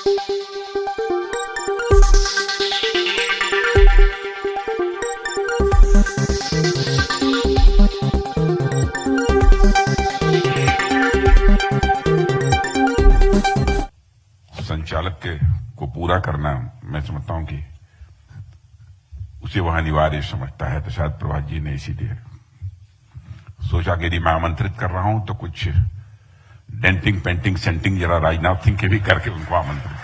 संचालक को पूरा करना मैं समझता हूं कि उसे वह अनिवार्य समझता है, तो शायद प्रभात जी ने इसीलिए सोचा कि यदि मैं आमंत्रित कर रहा हूं तो कुछ डेंटिंग पेंटिंग सेंटिंग जरा राजनाथ सिंह के भी करके उनको आमंत्रित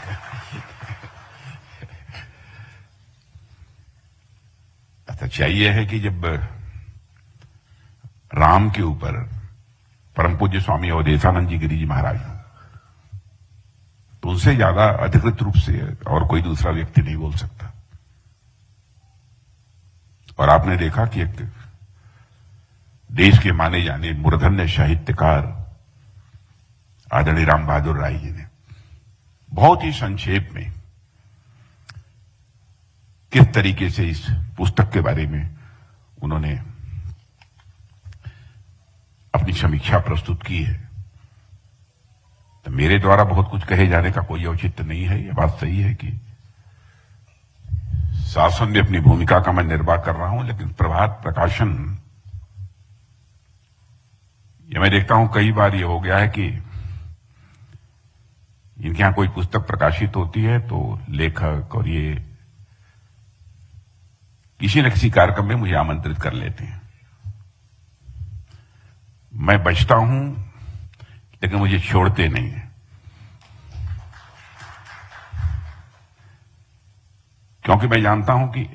कर। सच्चाई यह है कि जब राम के ऊपर परम पूज्य स्वामी अवधेशानंद जी गिरि जी महाराज, तो उनसे ज्यादा अधिकृत रूप से और कोई दूसरा व्यक्ति नहीं बोल सकता। और आपने देखा कि एक देश के माने जाने मूर्धन्य साहित्यकार आदरणीय राम बहादुर राय जी ने बहुत ही संक्षेप में किस तरीके से इस पुस्तक के बारे में उन्होंने अपनी समीक्षा प्रस्तुत की है। तो मेरे द्वारा बहुत कुछ कहे जाने का कोई औचित्य नहीं है। यह बात सही है कि शासन में अपनी भूमिका का मैं निर्वाह कर रहा हूं, लेकिन प्रभात प्रकाशन, ये मैं देखता हूं कई बार ये हो गया है कि इनके यहां कोई पुस्तक प्रकाशित होती है तो लेखक और ये किसी न किसी कार्यक्रम में मुझे आमंत्रित कर लेते हैं। मैं बचता हूं लेकिन मुझे छोड़ते नहीं है, क्योंकि मैं जानता हूं कि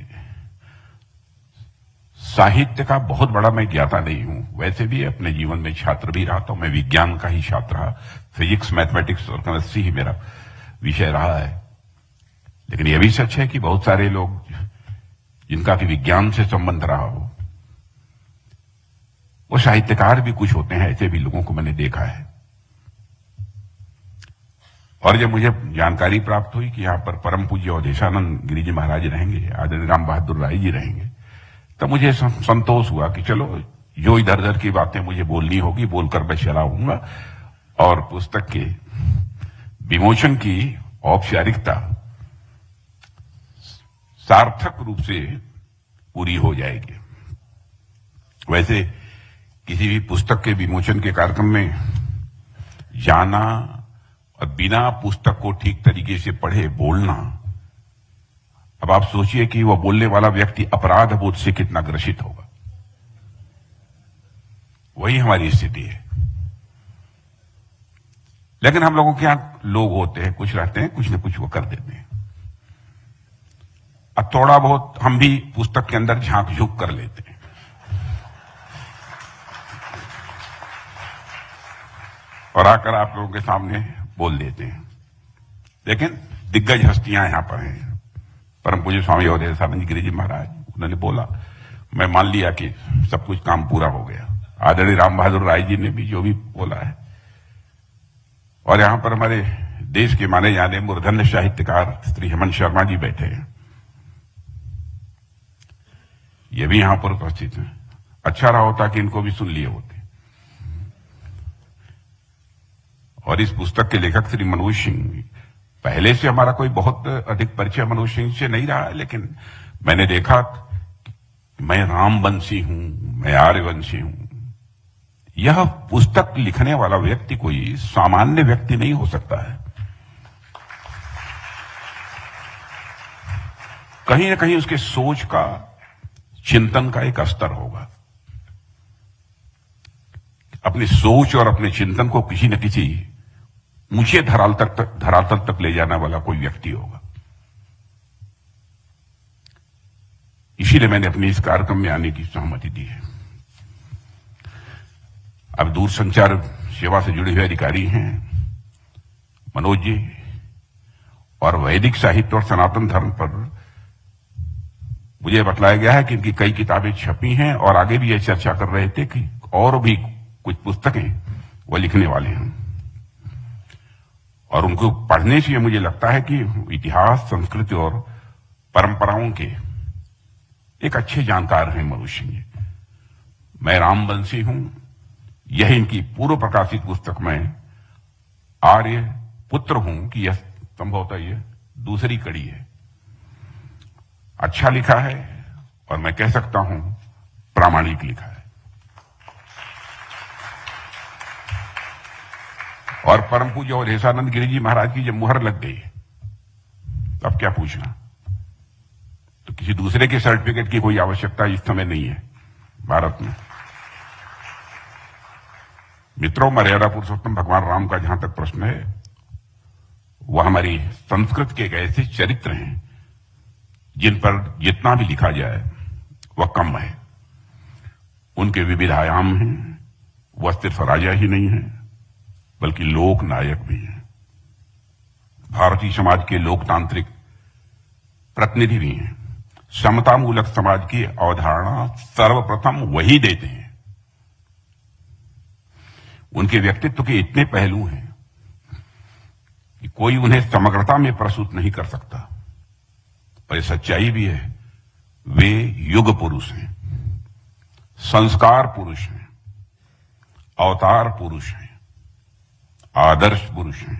साहित्य का बहुत बड़ा मैं ज्ञाता नहीं हूं। वैसे भी अपने जीवन में छात्र भी रहा, तो मैं विज्ञान का ही छात्र रहा, फिजिक्स मैथमेटिक्स और केमिस्ट्री ही मेरा विषय रहा है। लेकिन यह भी सच है कि बहुत सारे लोग जिनका कि विज्ञान से संबंध रहा हो, वो साहित्यकार भी कुछ होते हैं। ऐसे भी लोगों को मैंने देखा है। और जब मुझे जानकारी प्राप्त हुई कि यहां पर परम पूज्य अवधेशानंद गिरि जी महाराज रहेंगे, आदरणीय राम बहादुर राय जी रहेंगे, तब मुझे संतोष हुआ कि चलो जो इधर उधर की बातें मुझे बोलनी होगी बोलकर मैं चला आऊंगा और पुस्तक के विमोचन की औपचारिकता सार्थक रूप से पूरी हो जाएगी। वैसे किसी भी पुस्तक के विमोचन के कार्यक्रम में जाना और बिना पुस्तक को ठीक तरीके से पढ़े बोलना, अब आप सोचिए कि वह बोलने वाला व्यक्ति अपराध बोध से कितना ग्रसित होगा। वही हमारी स्थिति है। लेकिन हम लोगों के यहां लोग होते हैं, कुछ रहते हैं, कुछ न कुछ वो कर देते हैं। अब थोड़ा बहुत हम भी पुस्तक के अंदर झांक झूक कर लेते हैं। और आकर आप लोगों के सामने बोल देते हैं। लेकिन दिग्गज हस्तियां यहां पर हैं। परम पूज्य स्वामी अवधेशानंद गिरि जी महाराज, उन्होंने बोला, मैं मान लिया कि सब कुछ काम पूरा हो गया। आदरणीय राम बहादुर राय जी ने भी जो भी बोला है, और यहां पर हमारे देश के माने जाने मूर्धन्य साहित्यकार श्री हेमंत शर्मा जी बैठे हैं, ये भी यहां पर उपस्थित हैं। अच्छा रहा होता कि इनको भी सुन लिए होते। और इस पुस्तक के लेखक श्री मनोज सिंह, पहले से हमारा कोई बहुत अधिक परिचय मनोज सिंह से नहीं रहा है, लेकिन मैंने देखा मैं रामवंशी हूं, मैं आर्यवंशी हूं। यह पुस्तक लिखने वाला व्यक्ति कोई सामान्य व्यक्ति नहीं हो सकता है। कहीं न कहीं उसके सोच का, चिंतन का एक स्तर होगा। अपनी सोच और अपने चिंतन को किसी न किसी ऊंचे धरातल तक ले जाने वाला कोई व्यक्ति होगा। इसीलिए मैंने अपने इस कार्यक्रम में आने की सहमति दी है। अब दूरसंचार सेवा से जुड़े हुए अधिकारी हैं मनोज जी, और वैदिक साहित्य और सनातन धर्म पर मुझे बतलाया गया है कि इनकी कई किताबें छपी हैं, और आगे भी ये चर्चा कर रहे थे कि और भी कुछ पुस्तकें वो लिखने वाले हैं। और उनको पढ़ने से मुझे लगता है कि इतिहास, संस्कृति और परंपराओं के एक अच्छे जानकार हैं मनोज सिंह जी। मैं रामवंशी हूं, यह इनकी पूर्व प्रकाशित पुस्तक में आर्य पुत्र हूं कि यह संभवतः ये दूसरी कड़ी है। अच्छा लिखा है और मैं कह सकता हूं प्रामाणिक लिखा है। और परम पूज्य अवधेशानंद गिरि जी महाराज की जब मुहर लग गई तब क्या पूछना। तो किसी दूसरे के सर्टिफिकेट की कोई आवश्यकता इस समय नहीं है भारत में। मित्रों, मर्यादा पुरुषोत्तम भगवान राम का जहां तक प्रश्न है, वह हमारी संस्कृत के एक ऐसे चरित्र हैं जिन पर जितना भी लिखा जाए वह कम है। उनके विविध आयाम हैं। वह सिर्फ राजा ही नहीं है बल्कि लोक नायक भी हैं। भारतीय समाज के लोकतांत्रिक प्रतिनिधि भी हैं। समतामूलक समाज की अवधारणा सर्वप्रथम वही देते हैं। उनके व्यक्तित्व के इतने पहलू हैं कि कोई उन्हें समग्रता में प्रस्तुत नहीं कर सकता। और ये सच्चाई भी है, वे युग पुरुष हैं, संस्कार पुरुष हैं, अवतार पुरुष हैं, आदर्श पुरुष हैं,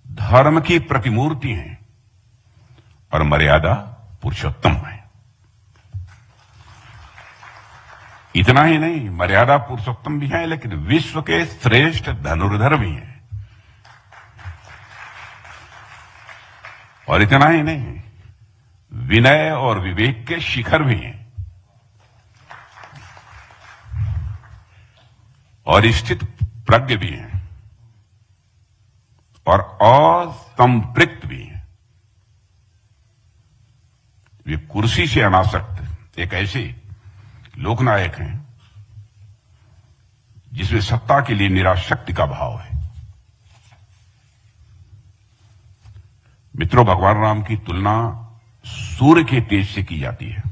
धर्म की प्रतिमूर्ति हैं और मर्यादा पुरुषोत्तम है। इतना ही नहीं, मर्यादा पुरुषोत्तम भी हैं लेकिन विश्व के श्रेष्ठ धनुर्धर भी हैं। और इतना ही नहीं, विनय और विवेक के शिखर भी हैं और स्थित प्रज्ञ भी हैं और असंपृक्त भी हैं। वे कुर्सी से अनासक्त एक ऐसे लोकनायक हैं जिसमें सत्ता के लिए निराशक्ति का भाव है। मित्रों, भगवान राम की तुलना सूर्य के तेज से की जाती है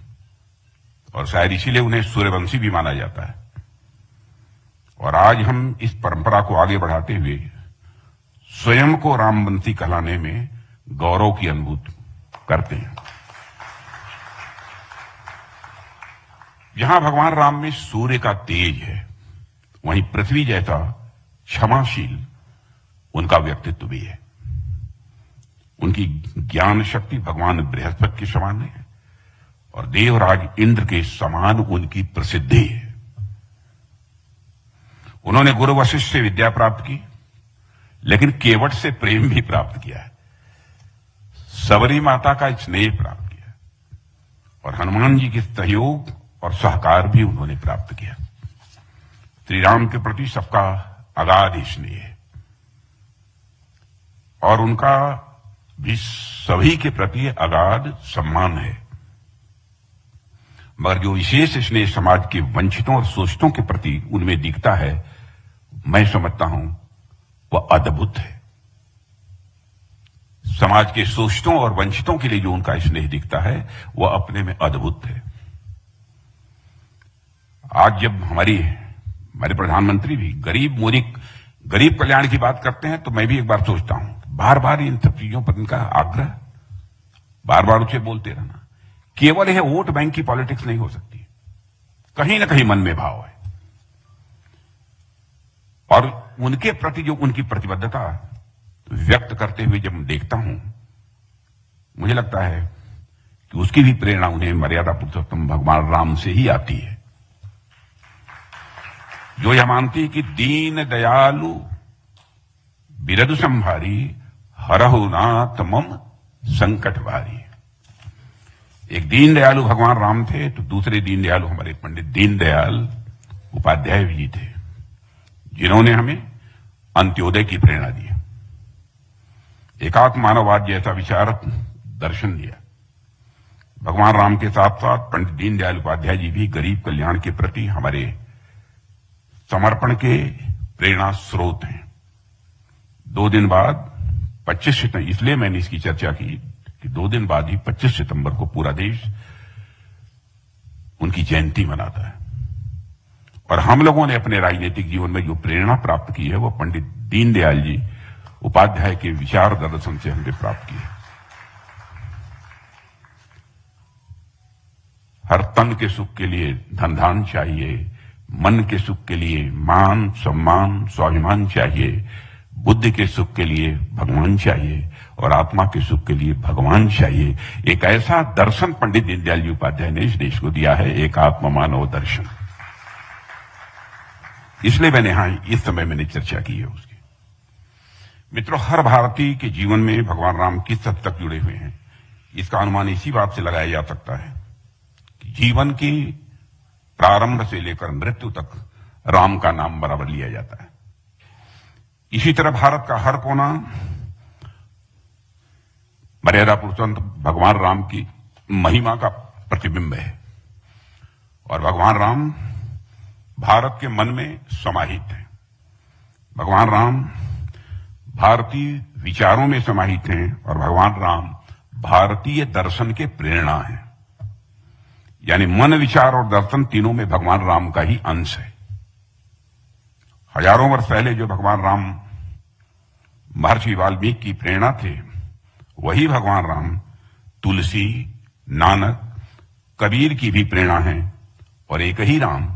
और शायद इसीलिए उन्हें सूर्यवंशी भी माना जाता है। और आज हम इस परंपरा को आगे बढ़ाते हुए स्वयं को रामवंशी कहलाने में गौरव की अनुभूति करते हैं। जहां भगवान राम में सूर्य का तेज है, वहीं पृथ्वी जैसा क्षमाशील उनका व्यक्तित्व भी है। उनकी ज्ञान शक्ति भगवान बृहस्पति के समान है और देवराज इंद्र के समान उनकी प्रसिद्धि है। उन्होंने गुरु वशिष्ठ से विद्या प्राप्त की, लेकिन केवट से प्रेम भी प्राप्त किया है, सबरी माता का स्नेह प्राप्त किया और हनुमान जी के सहयोग और सहकार भी उन्होंने प्राप्त किया। श्री राम के प्रति सबका अगाध स्नेह है और उनका भी सभी के प्रति अगाध सम्मान है। मगर जो विशेष स्नेह समाज के वंचितों और शोषितों के प्रति उनमें दिखता है, मैं समझता हूं वह अद्भुत है। समाज के शोषितों और वंचितों के लिए जो उनका स्नेह दिखता है वह अपने में अद्भुत है। आज जब हमारे प्रधानमंत्री भी गरीब कल्याण की बात करते हैं तो मैं भी एक बार सोचता हूं, बार बार इन सब चीजों पर इनका आग्रह, बार बार उसे बोलते रहना, केवल यह वोट बैंक की पॉलिटिक्स नहीं हो सकती। कहीं ना कहीं मन में भाव है और उनके प्रति जो उनकी प्रतिबद्धता व्यक्त करते हुए जब देखता हूं, मुझे लगता है कि उसकी भी प्रेरणा उन्हें मर्यादा पुरुषोत्तम भगवान राम से ही आती है, जो यह मानती है कि दीन दयालु बिरदु संभारी हरहु नाथ मम संकट भारी। एक दीन दयालु भगवान राम थे तो दूसरे दीन दयालु हमारे पंडित दीनदयाल उपाध्याय जी थे, जिन्होंने हमें अंत्योदय की प्रेरणा दी, एकात्म मानववाद जैसा विचारक दर्शन दिया। भगवान राम के साथ साथ पंडित दीनदयाल उपाध्याय जी भी गरीब कल्याण के प्रति हमारे समर्पण के प्रेरणा स्रोत हैं। 2 दिन बाद 25 सितंबर, इसलिए मैंने इसकी चर्चा की कि 2 दिन बाद ही 25 सितंबर को पूरा देश उनकी जयंती मनाता है और हम लोगों ने अपने राजनीतिक जीवन में जो प्रेरणा प्राप्त की है वह पंडित दीनदयाल जी उपाध्याय के विचार दर्शन से हमने प्राप्त की है। हर तन के सुख के लिए धन धान चाहिए, मन के सुख के लिए मान सम्मान स्वाभिमान चाहिए, बुद्धि के सुख के लिए भगवान चाहिए और आत्मा के सुख के लिए भगवान चाहिए। एक ऐसा दर्शन पंडित दीनदयाल जी उपाध्याय ने इस देश को दिया है, एक आत्मा मानव दर्शन। इसलिए मैंने यहां इस समय मैंने चर्चा की है उसकी। मित्रों, हर भारतीय के जीवन में भगवान राम किस हद तक जुड़े हुए हैं, इसका अनुमान इसी बात से लगाया जा सकता है कि जीवन की प्रारंभ से लेकर मृत्यु तक राम का नाम बराबर लिया जाता है। इसी तरह भारत का हर कोना मर्यादा पुरुषोत्तम भगवान राम की महिमा का प्रतिबिंब है और भगवान राम भारत के मन में समाहित है। भगवान राम भारतीय विचारों में समाहित हैं और भगवान राम भारतीय दर्शन के प्रेरणा हैं। यानी मन, विचार और दर्शन तीनों में भगवान राम का ही अंश है। हजारों वर्ष पहले जो भगवान राम महर्षि वाल्मीकि की प्रेरणा थे, वही भगवान राम तुलसी, नानक, कबीर की भी प्रेरणा है और एक ही राम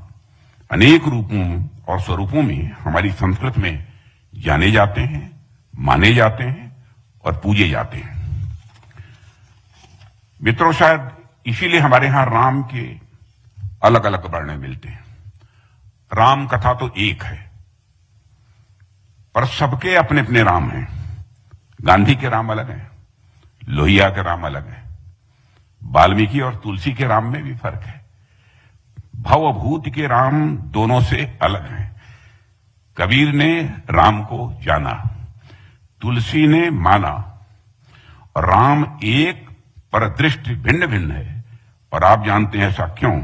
अनेक रूपों और स्वरूपों में हमारी संस्कृति में जाने जाते हैं, माने जाते हैं और पूजे जाते हैं। मित्रों, शायद इसीलिए हमारे यहां राम के अलग अलग वर्ण मिलते हैं। राम कथा तो एक है पर सबके अपने अपने राम हैं। गांधी के राम अलग हैं, लोहिया के राम अलग हैं, वाल्मीकि और तुलसी के राम में भी फर्क है। भवभूत के राम दोनों से अलग हैं। कबीर ने राम को जाना, तुलसी ने माना और राम एक पर दृष्टि भिन्न भिन्न है। और आप जानते हैं ऐसा क्यों?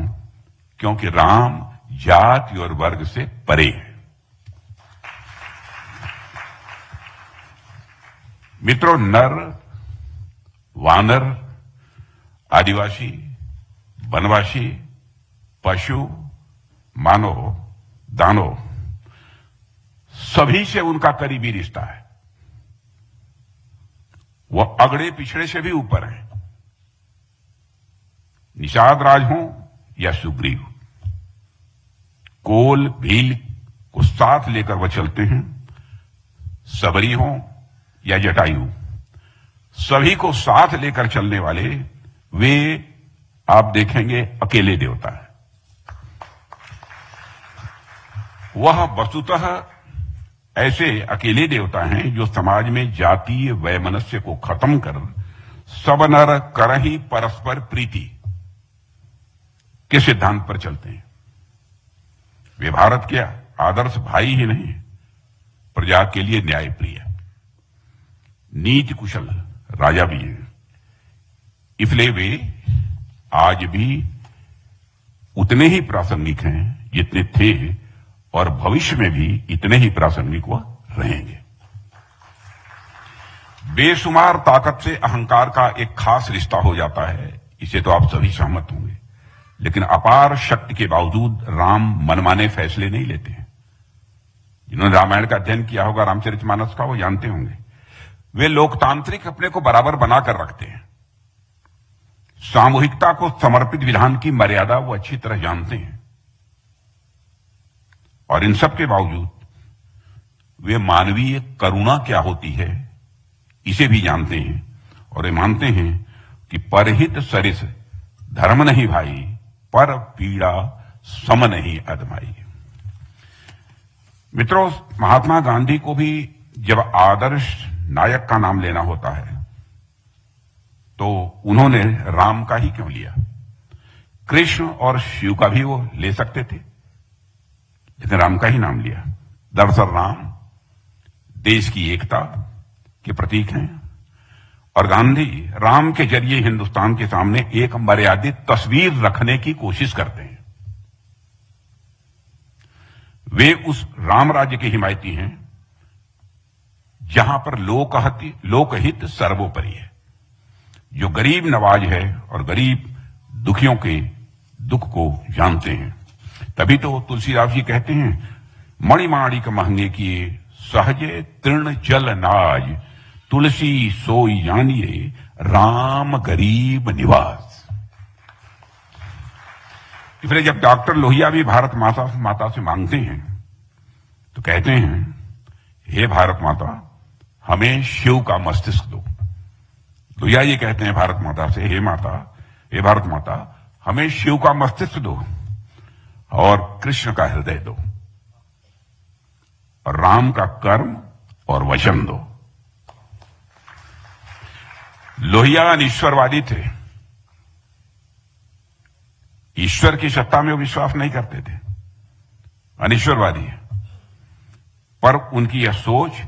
क्योंकि राम जाति और वर्ग से परे है। मित्रों, नर, वानर, आदिवासी, वनवासी, पशु, मानव, दानव, सभी से उनका करीबी रिश्ता है। वह अगड़े पिछड़े से भी ऊपर है। निषाद राज हो या सुग्रीव, कोल भील को साथ लेकर वह चलते हैं। सबरी हो या जटायु, सभी को साथ लेकर चलने वाले वे आप देखेंगे अकेले देवता है। वह वस्तुतः ऐसे अकेले देवता हैं जो समाज में जातीय वैमनस्य को खत्म कर सब नर करहि परस्पर प्रीति के सिद्धांत पर चलते हैं। वे भारत के आदर्श भाई ही नहीं, प्रजा के लिए न्यायप्रिय, नीति कुशल राजा भी हैं। इसलिए वे आज भी उतने ही प्रासंगिक हैं जितने थे और भविष्य में भी इतने ही प्रासंगिक वह रहेंगे। बेशुमार ताकत से अहंकार का एक खास रिश्ता हो जाता है, इसे तो आप सभी सहमत होंगे। लेकिन अपार शक्ति के बावजूद राम मनमाने फैसले नहीं लेते हैं। जिन्होंने रामायण का अध्ययन किया होगा, रामचरितमानस का, वो जानते होंगे। वे लोकतांत्रिक अपने को बराबर बनाकर रखते हैं। सामूहिकता को समर्पित विधान की मर्यादा वो अच्छी तरह जानते हैं और इन सब के बावजूद वे मानवीय करुणा क्या होती है इसे भी जानते हैं और वे मानते हैं कि परहित सरिस धर्म नहीं भाई, पर पीड़ा सम नहीं अदमाई। मित्रों, महात्मा गांधी को भी जब आदर्श नायक का नाम लेना होता है तो उन्होंने राम का ही क्यों लिया? कृष्ण और शिव का भी वो ले सकते थे, लेकिन राम का ही नाम लिया। दरअसल राम देश की एकता के प्रतीक हैं और गांधी राम के जरिए हिंदुस्तान के सामने एक मर्यादित तस्वीर रखने की कोशिश करते हैं। वे उस राम राज्य के हिमायती हैं जहां पर लोकहित सर्वोपरि है, जो गरीब नवाज है और गरीब दुखियों के दुख को जानते हैं। तभी तो तुलसीदास जी कहते हैं, मणिमाणिक महंगे किए सहजे तृण जल नाज, तुलसी सोई जानिए राम गरीब निवास। इसलिए जब डॉक्टर लोहिया भी भारत माता से मांगते हैं तो कहते हैं हे भारत माता, हमें शिव का मस्तिष्क दो। लोहिया ये कहते हैं भारत माता से, हे भारत माता, हमें शिव का मस्तिष्क दो और कृष्ण का हृदय दो और राम का कर्म और वचन दो। लोहिया अनिश्वरवादी थे, ईश्वर की सत्ता में वो विश्वास नहीं करते थे, अनिश्वरवादी है। पर उनकी यह सोच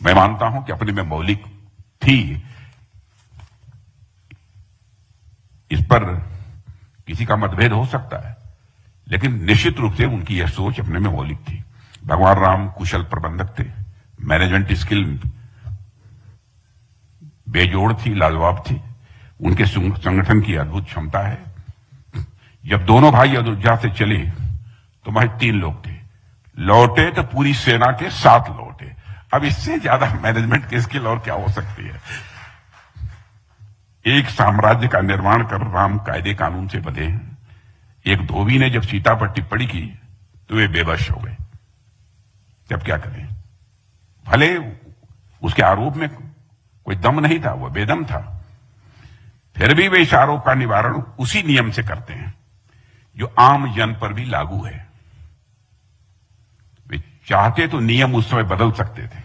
मैं मानता हूं कि अपने में मौलिक थी। इस पर किसी का मतभेद हो सकता है, लेकिन निश्चित रूप से उनकी यह सोच अपने में मौलिक थी। भगवान राम कुशल प्रबंधक थे, मैनेजमेंट स्किल बेजोड़ थी, लाजवाब थी। उनके संगठन की अद्भुत क्षमता है। जब दोनों भाई अयोध्या से चले तो महज 3 लोग थे, लौटे तो पूरी सेना के 7 लौटे। अब इससे ज्यादा मैनेजमेंट की स्किल और क्या हो सकती है। एक साम्राज्य का निर्माण कर राम कायदे कानून से बंधे हैं। एक धोबी ने जब सीता पर टिप्पणी की तो वे बेबस हो गए। जब क्या करें, भले उसके आरोप में कोई दम नहीं था, वो बेदम था, फिर भी वे इस आरोप का निवारण उसी नियम से करते हैं जो आम जन पर भी लागू है। वे चाहते तो नियम उस समय बदल सकते थे,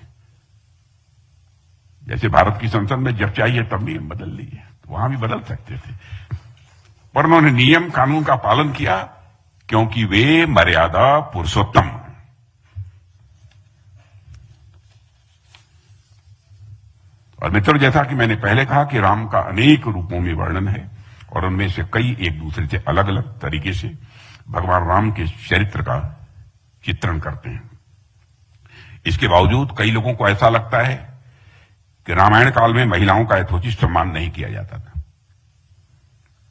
जैसे भारत की संसद में जब चाहिए तब नियम बदल लिए, तो वहां भी बदल सकते थे। पर उन्होंने नियम कानून का पालन किया क्योंकि वे मर्यादा पुरुषोत्तम। और मित्रों, जैसा कि मैंने पहले कहा कि राम का अनेक रूपों में वर्णन है और उनमें से कई एक दूसरे से अलग अलग तरीके से भगवान राम के चरित्र का चित्रण करते हैं। इसके बावजूद कई लोगों को ऐसा लगता है कि रामायण काल में महिलाओं का यथोचित सम्मान नहीं किया जाता था।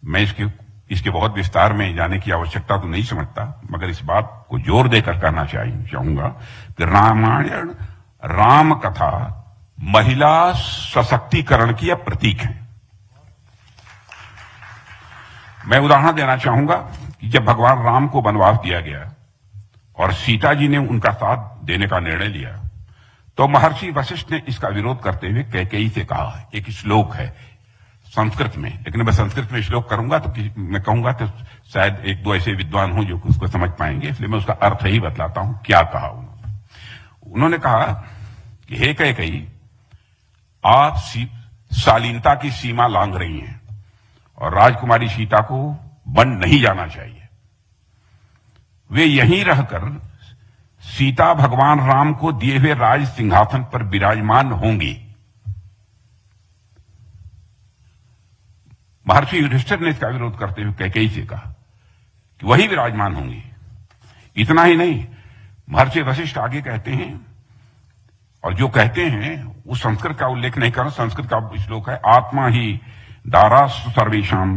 मैं इसके बहुत विस्तार में जाने की आवश्यकता तो नहीं समझता, मगर इस बात को जोर देकर कहना चाहूंगा कि रामायण राम कथा महिला सशक्तिकरण की प्रतीक है। मैं उदाहरण देना चाहूंगा कि जब भगवान राम को वनवास दिया गया और सीता जी ने उनका साथ देने का निर्णय लिया, तो महर्षि वशिष्ठ ने इसका विरोध करते हुए कैकेयी से कहा। एक श्लोक है संस्कृत में, लेकिन मैं संस्कृत में श्लोक करूंगा तो मैं कहूंगा तो शायद 1-2 ऐसे विद्वान हो जो उसको समझ पाएंगे, इसलिए मैं उसका अर्थ ही बतलाता हूं क्या कहा उन्होंने कहा कि हे कैकेयी, आप शालीनता की सीमा लांघ रही हैं और राजकुमारी सीता को वन नहीं जाना चाहिए। वे यहीं रहकर सीता भगवान राम को दिए हुए राज सिंहासन पर विराजमान होंगी। महर्षि युधिष्ठिर ने इसका विरोध करते हुए कैकेयी से कहा कि वही विराजमान होंगी। इतना ही नहीं, महर्षि वशिष्ठ आगे कहते हैं, और जो कहते हैं वो संस्कृत का उल्लेख नहीं कर, संस्कृत का श्लोक है, आत्मा ही दारास्तु सर्वेषां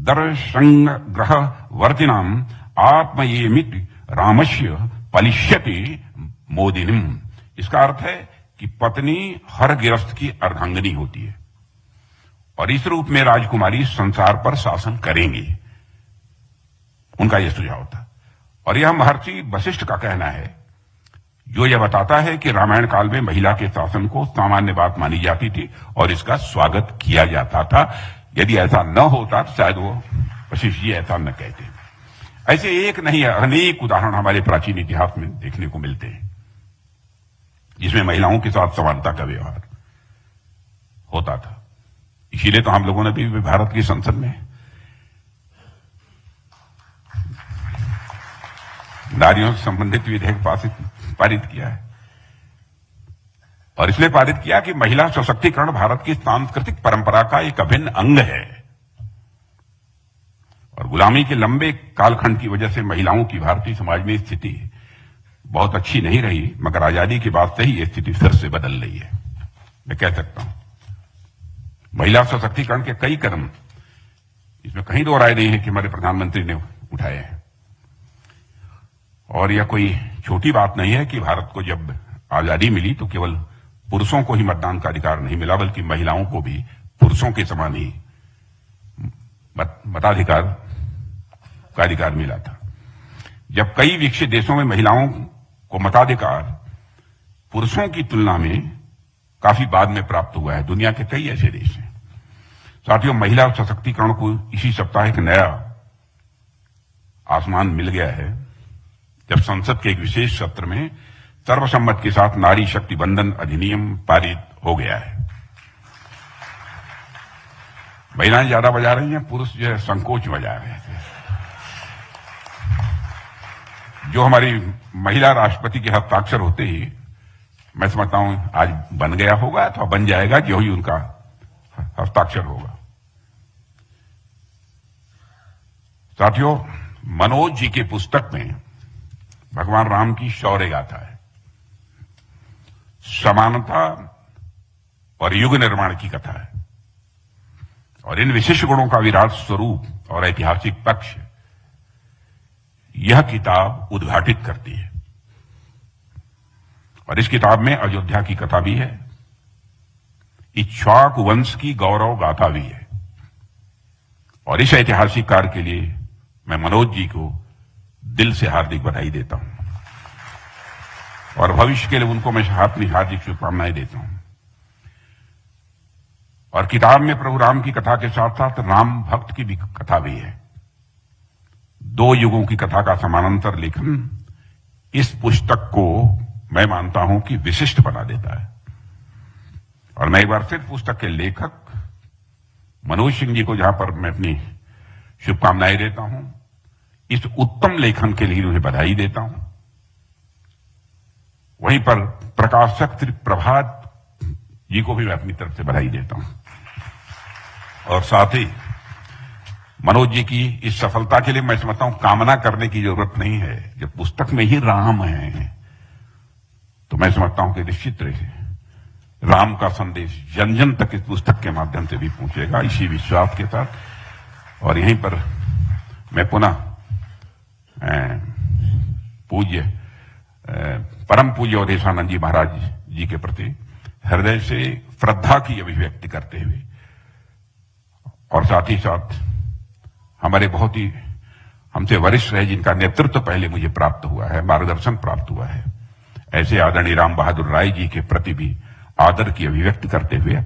दर्शंग ग्रह वर्तिनाम आत्म ये मित रामस्य पलिष्यति मोदिनीम। इसका अर्थ है कि पत्नी हर गिरफ्त की अर्धांगिनी होती है और इस रूप में राजकुमारी संसार पर शासन करेंगी। उनका यह सुझाव था और यह महर्षि वशिष्ठ का कहना है, जो यह बताता है कि रामायण काल में महिला के शासन को सामान्य बात मानी जाती थी और इसका स्वागत किया जाता था। यदि ऐसा न होता तो शायद वो वशिष्ठ जी ऐसा न कहते। ऐसे एक नहीं है, अनेक उदाहरण हमारे प्राचीन इतिहास में देखने को मिलते हैं जिसमें महिलाओं के साथ समानता का व्यवहार होता था। इसीलिए तो हम लोगों ने भी भारत की संसद में नारियों से संबंधित विधेयक पारित किया है और इसलिए पारित किया कि महिला सशक्तिकरण भारत की सांस्कृतिक परंपरा का एक अभिन्न अंग है और गुलामी के लंबे कालखंड की वजह से महिलाओं की भारतीय समाज में स्थिति बहुत अच्छी नहीं रही, मगर आजादी के बाद से ही यह स्थिति फिर से बदल रही है। मैं कह सकता हूं महिला सशक्तिकरण के कई कदम, इसमें कहीं दो राय नहीं है कि हमारे प्रधानमंत्री ने उठाए हैं और यह कोई छोटी बात नहीं है कि भारत को जब आजादी मिली तो केवल पुरुषों को ही मतदान का अधिकार नहीं मिला, बल्कि महिलाओं को भी पुरुषों के समान ही मताधिकार का अधिकार मिला था। जब कई विकसित देशों में महिलाओं को मताधिकार पुरुषों की तुलना में काफी बाद में प्राप्त हुआ है। दुनिया के कई ऐसे देश हैं। साथियों, महिला सशक्तिकरण को इसी सप्ताह एक नया आसमान मिल गया है, जब संसद के एक विशेष सत्र में सर्वसम्मत के साथ नारी शक्ति बंधन अधिनियम पारित हो गया है। महिलाएं ज्यादा बजा रही हैं, पुरुष जो है संकोच बजा रहे थे। जो हमारी महिला राष्ट्रपति के हस्ताक्षर होते ही मैं समझता हूं आज बन गया होगा अथवा बन जाएगा, जो ही उनका हस्ताक्षर होगा। साथियों, मनोज जी के पुस्तक में भगवान राम की शौर्य गाथा है, समानता और युग निर्माण की कथा है, और इन विशिष्ट गुणों का विराट स्वरूप और ऐतिहासिक पक्ष यह किताब उद्घाटित करती है। और इस किताब में अयोध्या की कथा भी है, इक्ष्वाकु वंश की गौरव गाथा भी है। और इस ऐतिहासिक कार्य के लिए मैं मनोज जी को दिल से हार्दिक बधाई देता हूं, और भविष्य के लिए उनको मैं अपनी हार्दिक शुभकामनाएं देता हूं। और किताब में प्रभु राम की कथा के साथ साथ राम भक्त की भी कथा भी है। दो युगों की कथा का समानांतर लेखन इस पुस्तक को मैं मानता हूं कि विशिष्ट बना देता है। और मैं एक बार फिर पुस्तक के लेखक मनोज सिंह जी को जहां पर मैं अपनी शुभकामनाएं देता हूं, इस उत्तम लेखन के लिए उन्हें बधाई देता हूं। वहीं पर प्रकाशक श्री प्रभात जी को भी मैं अपनी तरफ से बधाई देता हूं। और साथ ही मनोज जी की इस सफलता के लिए मैं समझता हूं कामना करने की जरूरत नहीं है। जब पुस्तक में ही राम है तो मैं समझता हूं कि निश्चित तरह से राम का संदेश जन जन तक इस पुस्तक के माध्यम से भी पहुंचेगा, इसी विश्वास के साथ। और यहीं पर मैं पुनः पूज्य परम पूज्य अवधेशानंद जी महाराज जी के प्रति हृदय से श्रद्धा की अभिव्यक्ति करते हुए, और साथ ही साथ हमारे बहुत ही हमसे वरिष्ठ रहे, जिनका नेतृत्व पहले मुझे प्राप्त हुआ है, मार्गदर्शन प्राप्त हुआ है, ऐसे आदरणीय राम बहादुर राय जी के प्रति भी आदर की अभिव्यक्ति करते हुए